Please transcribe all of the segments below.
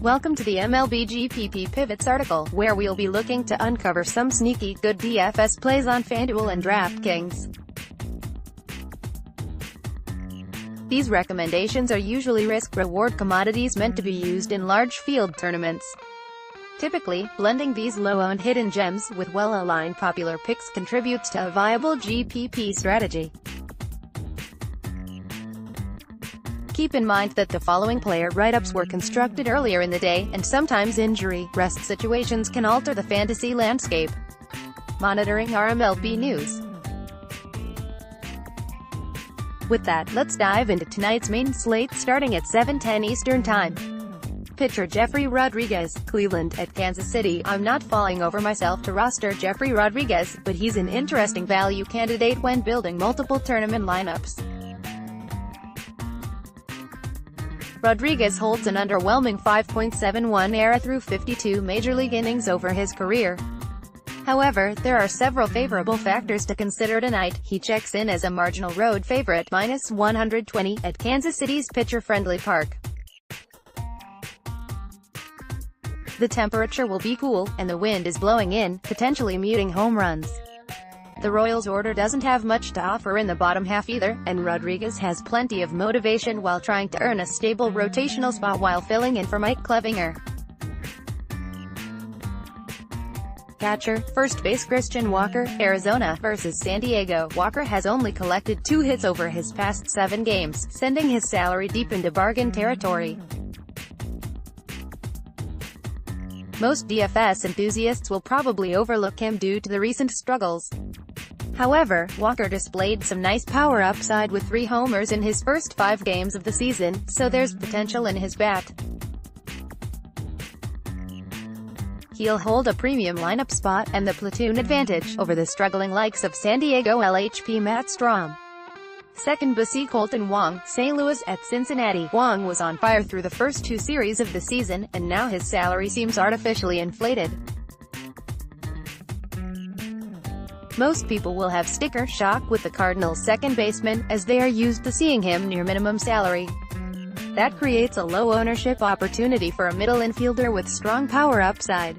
Welcome to the MLB GPP Pivots article, where we'll be looking to uncover some sneaky good DFS plays on FanDuel and DraftKings. These recommendations are usually risk-reward commodities meant to be used in large field tournaments. Typically, blending these low-owned hidden gems with well-aligned popular picks contributes to a viable GPP strategy. Keep in mind that the following player write-ups were constructed earlier in the day, and sometimes injury, rest situations can alter the fantasy landscape. Monitoring our MLB news. With that, let's dive into tonight's main slate starting at 7:10 Eastern Time. Pitcher Jeffrey Rodriguez, Cleveland at Kansas City. I'm not falling over myself to roster Jeffrey Rodriguez, but he's an interesting value candidate when building multiple tournament lineups. Rodriguez holds an underwhelming 5.71 ERA through 52 Major League innings over his career. However, there are several favorable factors to consider tonight. He checks in as a marginal road favorite, -120, at Kansas City's pitcher-friendly park. The temperature will be cool, and the wind is blowing in, potentially muting home runs. The Royals' order doesn't have much to offer in the bottom half either, and Rodriguez has plenty of motivation while trying to earn a stable rotational spot while filling in for Mike Clevinger. Catcher, first base Christian Walker, Arizona versus San Diego. Walker has only collected 2 hits over his past 7 games, sending his salary deep into bargain territory. Most DFS enthusiasts will probably overlook him due to the recent struggles. However, Walker displayed some nice power upside with 3 homers in his first 5 games of the season, so there's potential in his bat. He'll hold a premium lineup spot, and the platoon advantage, over the struggling likes of San Diego LHP Matt Strahm. Second base Colton Wong, St. Louis at Cincinnati. Wong was on fire through the first 2 series of the season, and now his salary seems artificially inflated. Most people will have sticker shock with the Cardinals' second baseman, as they are used to seeing him near minimum salary. That creates a low ownership opportunity for a middle infielder with strong power upside.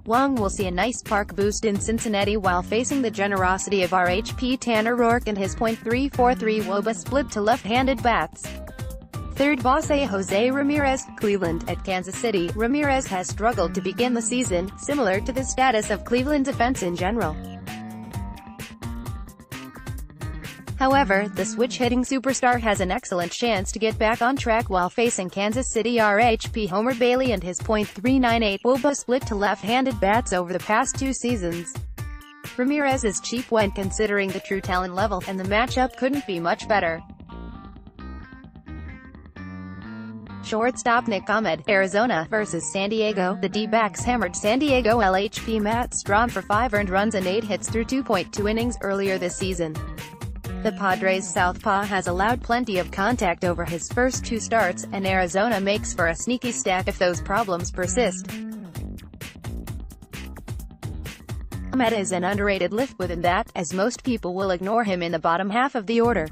Wong will see a nice park boost in Cincinnati while facing the generosity of RHP Tanner Roark and his .343 WOBA split to left-handed bats. Third base Jose Ramirez, Cleveland at Kansas City. Ramirez has struggled to begin the season, similar to the status of Cleveland's offense in general. However, the switch-hitting superstar has an excellent chance to get back on track while facing Kansas City RHP Homer Bailey and his .398 WOBA split to left-handed bats over the past 2 seasons. Ramirez is cheap when considering the true talent level, and the matchup couldn't be much better. Shortstop Nick Ahmed, Arizona versus San Diego. The D-backs hammered San Diego LHP Matt Strahm for 5 earned runs and 8 hits through 2.2 innings earlier this season. The Padres' southpaw has allowed plenty of contact over his first 2 starts, and Arizona makes for a sneaky stack if those problems persist. Ahmed is an underrated lift within that, as most people will ignore him in the bottom half of the order.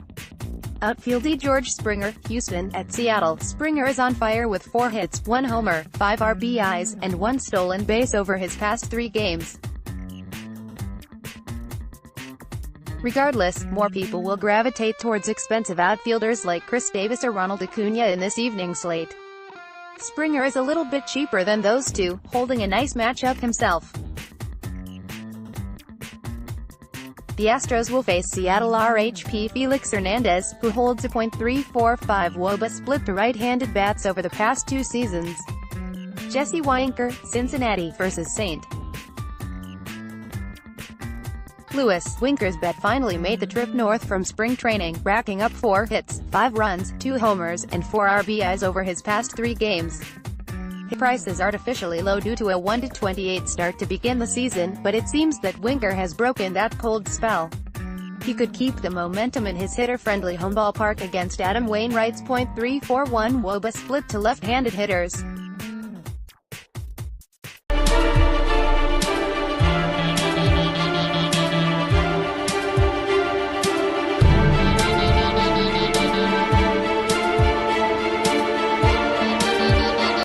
Outfielder George Springer, Houston at Seattle. Springer is on fire with 4 hits, 1 homer, 5 RBIs, and 1 stolen base over his past 3 games. Regardless, more people will gravitate towards expensive outfielders like Chris Davis or Ronald Acuna in this evening's slate. Springer is a little bit cheaper than those 2, holding a nice matchup himself. The Astros will face Seattle RHP Felix Hernandez, who holds a .345 WOBA split to right-handed bats over the past 2 seasons. Jesse Winker, Cincinnati versus St. Louis. Winker's bet finally made the trip north from spring training, racking up 4 hits, 5 runs, 2 homers, and 4 RBIs over his past 3 games. His price is artificially low due to a 1-28 start to begin the season, but it seems that Winker has broken that cold spell. He could keep the momentum in his hitter-friendly home ballpark against Adam Wainwright's .341 WOBA split to left-handed hitters.